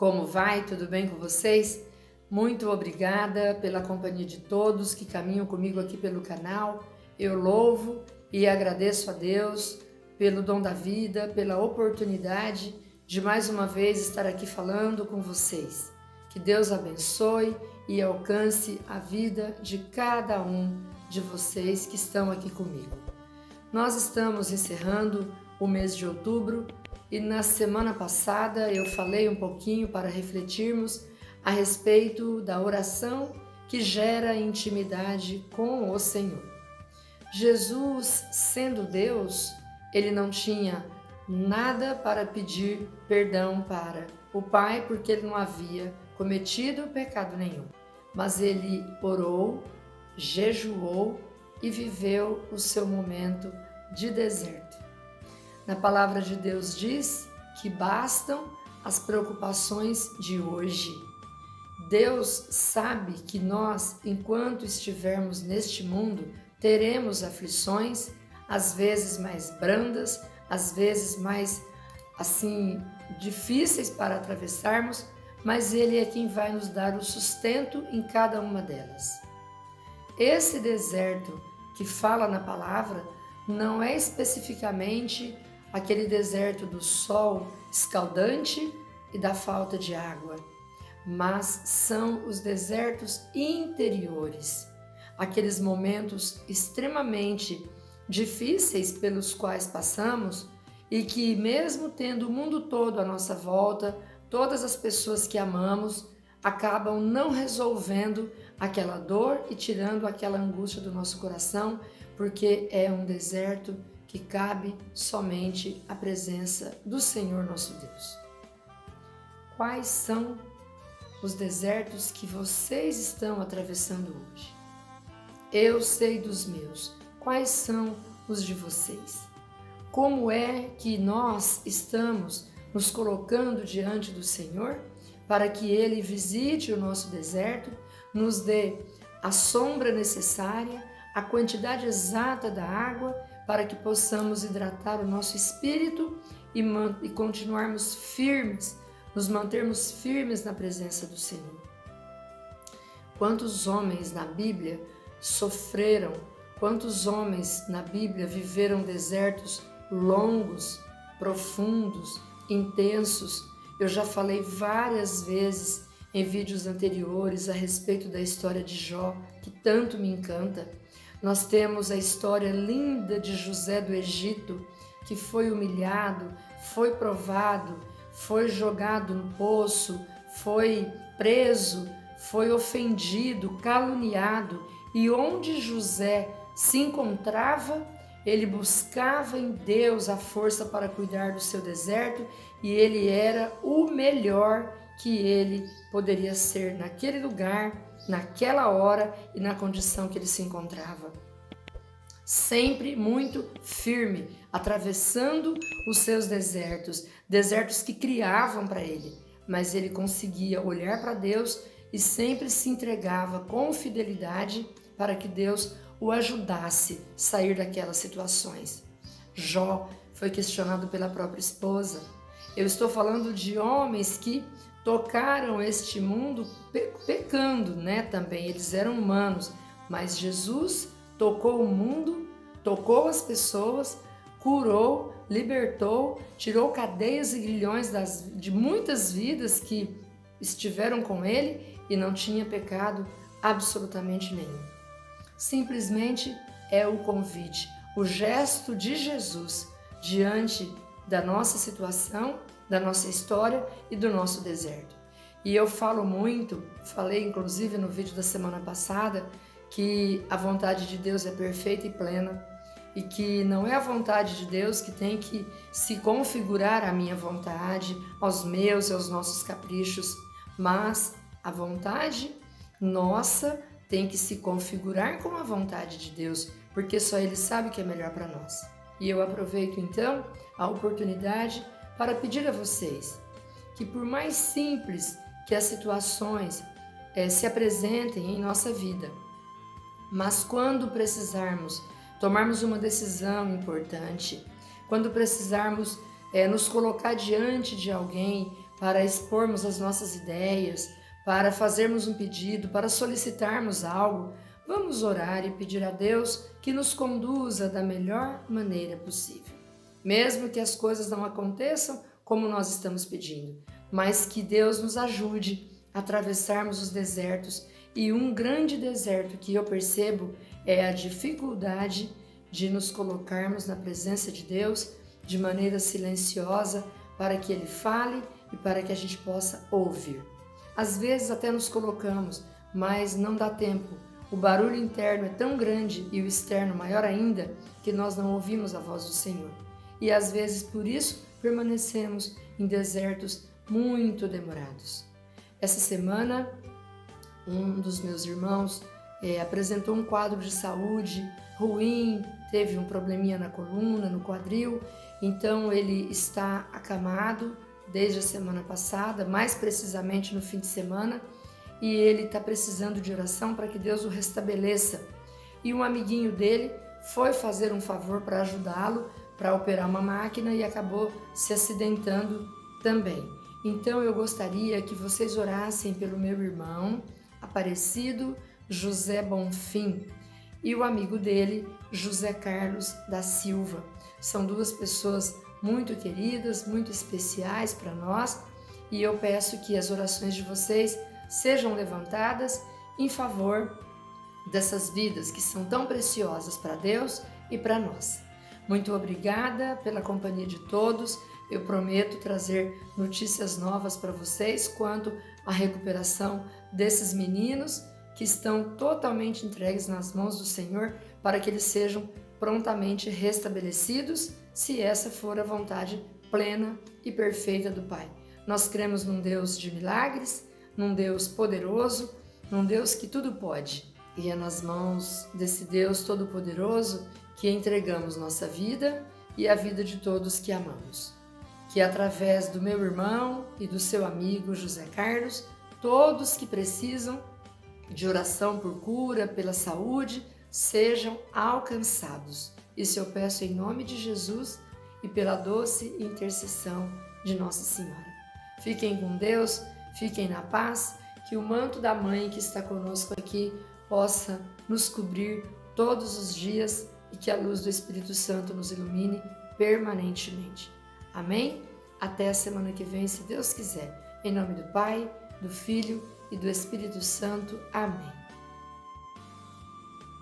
Como vai? Tudo bem com vocês? Muito obrigada pela companhia de todos que caminham comigo aqui pelo canal. Eu louvo e agradeço a Deus pelo dom da vida, pela oportunidade de mais uma vez estar aqui falando com vocês. Que Deus abençoe e alcance a vida de cada um de vocês que estão aqui comigo. Nós estamos encerrando o mês de outubro e na semana passada eu falei um pouquinho para refletirmos a respeito da oração que gera intimidade com o Senhor. Jesus, sendo Deus, ele não tinha nada para pedir perdão para o Pai, porque ele não havia cometido pecado nenhum. Mas ele orou, jejuou e viveu o seu momento de deserto. Na palavra de Deus diz que bastam as preocupações de hoje. Deus sabe que nós, enquanto estivermos neste mundo, teremos aflições, às vezes mais brandas, às vezes mais difíceis para atravessarmos, mas Ele é quem vai nos dar o sustento em cada uma delas. Esse deserto que fala na palavra não é especificamente aquele deserto do sol escaldante e da falta de água, mas são os desertos interiores, aqueles momentos extremamente difíceis pelos quais passamos e que, mesmo tendo o mundo todo à nossa volta, todas as pessoas que amamos acabam não resolvendo aquela dor e tirando aquela angústia do nosso coração, porque é um deserto que cabe somente a presença do Senhor nosso Deus. Quais são os desertos que vocês estão atravessando hoje? Eu sei dos meus. Quais são os de vocês? Como é que nós estamos nos colocando diante do Senhor para que Ele visite o nosso deserto, nos dê a sombra necessária, a quantidade exata da água para que possamos hidratar o nosso espírito e continuarmos firmes, nos mantermos firmes na presença do Senhor. Quantos homens na Bíblia sofreram, quantos homens na Bíblia viveram desertos longos, profundos, intensos. Eu já falei várias vezes em vídeos anteriores a respeito da história de Jó, que tanto me encanta. Nós temos a história linda de José do Egito, que foi humilhado, foi provado, foi jogado no poço, foi preso, foi ofendido, caluniado, e onde José se encontrava, ele buscava em Deus a força para cuidar do seu deserto, e ele era o melhor que ele poderia ser naquele lugar, naquela hora e na condição que ele se encontrava. Sempre muito firme, atravessando os seus desertos, desertos que criavam para ele, mas ele conseguia olhar para Deus e sempre se entregava com fidelidade para que Deus o ajudasse a sair daquelas situações. Jó foi questionado pela própria esposa. Eu estou falando de homens que tocaram este mundo pecando, também. Eles eram humanos, mas Jesus tocou o mundo, tocou as pessoas, curou, libertou, tirou cadeias e grilhões de muitas vidas que estiveram com ele e não tinha pecado absolutamente nenhum. Simplesmente é o convite, o gesto de Jesus diante da nossa situação, da nossa história e do nosso deserto. E eu falei inclusive no vídeo da semana passada, que a vontade de Deus é perfeita e plena e que não é a vontade de Deus que tem que se configurar à minha vontade, aos meus e aos nossos caprichos, mas a vontade nossa tem que se configurar com a vontade de Deus, porque só Ele sabe o que é melhor para nós. E eu aproveito então a oportunidade para pedir a vocês que, por mais simples que as situações se apresentem em nossa vida, mas quando precisarmos tomarmos uma decisão importante, quando precisarmos nos colocar diante de alguém para expormos as nossas ideias, para fazermos um pedido, para solicitarmos algo, vamos orar e pedir a Deus que nos conduza da melhor maneira possível. Mesmo que as coisas não aconteçam como nós estamos pedindo, mas que Deus nos ajude a atravessarmos os desertos. E um grande deserto que eu percebo é a dificuldade de nos colocarmos na presença de Deus de maneira silenciosa para que Ele fale e para que a gente possa ouvir. Às vezes até nos colocamos, mas não dá tempo. O barulho interno é tão grande e o externo maior ainda que nós não ouvimos a voz do Senhor. E às vezes por isso permanecemos em desertos muito demorados. Essa semana, um dos meus irmãos apresentou um quadro de saúde ruim, teve um probleminha na coluna, no quadril, então ele está acamado desde a semana passada, mais precisamente no fim de semana, e ele está precisando de oração para que Deus o restabeleça. E um amiguinho dele foi fazer um favor para ajudá-lo, para operar uma máquina e acabou se acidentando também. Então eu gostaria que vocês orassem pelo meu irmão Aparecido José Bonfim e o amigo dele, José Carlos da Silva. São duas pessoas muito queridas, muito especiais para nós, e eu peço que as orações de vocês sejam levantadas em favor dessas vidas que são tão preciosas para Deus e para nós. Muito obrigada pela companhia de todos. Eu prometo trazer notícias novas para vocês quanto à recuperação desses meninos que estão totalmente entregues nas mãos do Senhor para que eles sejam prontamente restabelecidos, se essa for a vontade plena e perfeita do Pai. Nós cremos num Deus de milagres, num Deus poderoso, num Deus que tudo pode. E é nas mãos desse Deus todo-poderoso que entregamos nossa vida e a vida de todos que amamos. Que através do meu irmão e do seu amigo José Carlos, todos que precisam de oração por cura, pela saúde, sejam alcançados. Isso eu peço em nome de Jesus e pela doce intercessão de Nossa Senhora. Fiquem com Deus, fiquem na paz, que o manto da Mãe que está conosco aqui possa nos cobrir todos os dias e que a luz do Espírito Santo nos ilumine permanentemente. Amém? Até a semana que vem, se Deus quiser. Em nome do Pai, do Filho e do Espírito Santo. Amém.